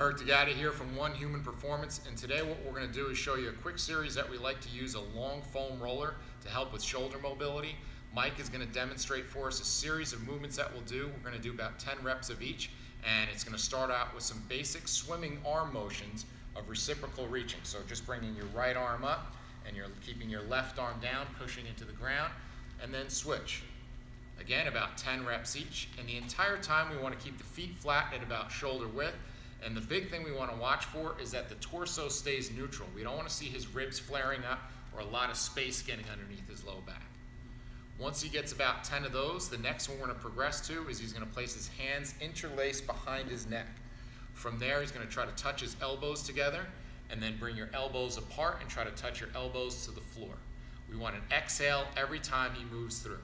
Eric DeGatta here from One Human Performance, and today what we're going to do is show you a quick series that we like to use a long foam roller to help with shoulder mobility. Mike is going to demonstrate for us a series of movements that we'll do. We're going to do about 10 reps of each, and it's going to start out with some basic swimming arm motions of reciprocal reaching. So just bringing your right arm up, and you're keeping your left arm down, pushing into the ground, and then switch. Again, about 10 reps each, and the entire time we want to keep the feet flat at about shoulder width. And the big thing we want to watch for is that the torso stays neutral. We don't want to see his ribs flaring up or a lot of space getting underneath his low back. Once he gets about 10 of those, the next one we're going to progress to is he's going to place his hands interlaced behind his neck. From there, he's going to try to touch his elbows together and then bring your elbows apart and try to touch your elbows to the floor. We want an exhale every time he moves through.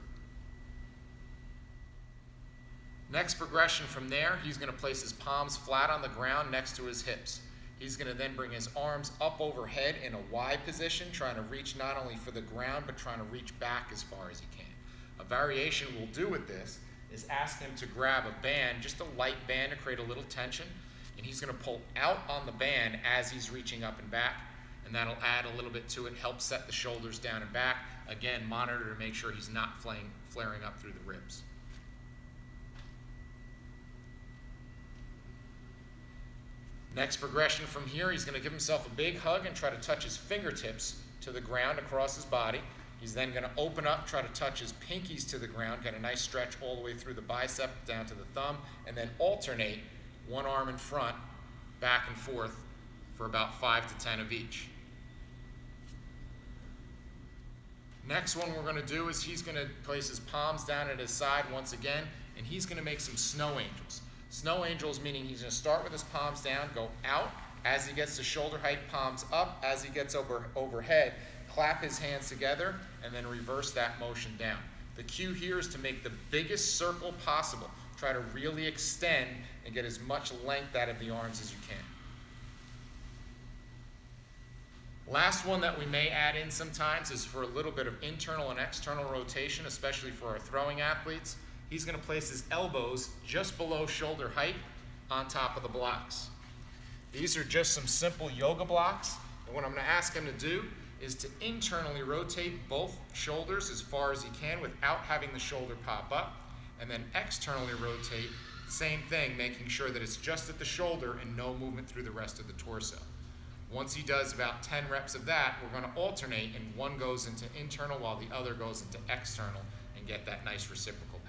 Next progression from there, he's going to place his palms flat on the ground next to his hips. He's going to then bring his arms up overhead in a Y position, trying to reach not only for the ground, but trying to reach back as far as he can. A variation we'll do with this is ask him to grab a band, just a light band to create a little tension, and he's going to pull out on the band as he's reaching up and back, and that'll add a little bit to it, help set the shoulders down and back. Again, monitor to make sure he's not flaring up through the ribs. Next progression from here, he's going to give himself a big hug and try to touch his fingertips to the ground across his body. He's then going to open up, try to touch his pinkies to the ground, get a nice stretch all the way through the bicep down to the thumb, and then alternate one arm in front, back and forth for about 5 to 10 of each. Next one we're going to do is he's going to place his palms down at his side once again, and he's going to make some snow angels. Snow angels meaning he's going to start with his palms down, go out. As he gets to shoulder height, palms up. As he gets overhead, clap his hands together and then reverse that motion down. The cue here is to make the biggest circle possible. Try to really extend and get as much length out of the arms as you can. Last one that we may add in sometimes is for a little bit of internal and external rotation, especially for our throwing athletes. He's going to place his elbows just below shoulder height on top of the blocks. These are just some simple yoga blocks. And what I'm going to ask him to do is to internally rotate both shoulders as far as he can without having the shoulder pop up. And then externally rotate, same thing, making sure that it's just at the shoulder and no movement through the rest of the torso. Once he does about 10 reps of that, we're going to alternate and one goes into internal while the other goes into external and get that nice reciprocal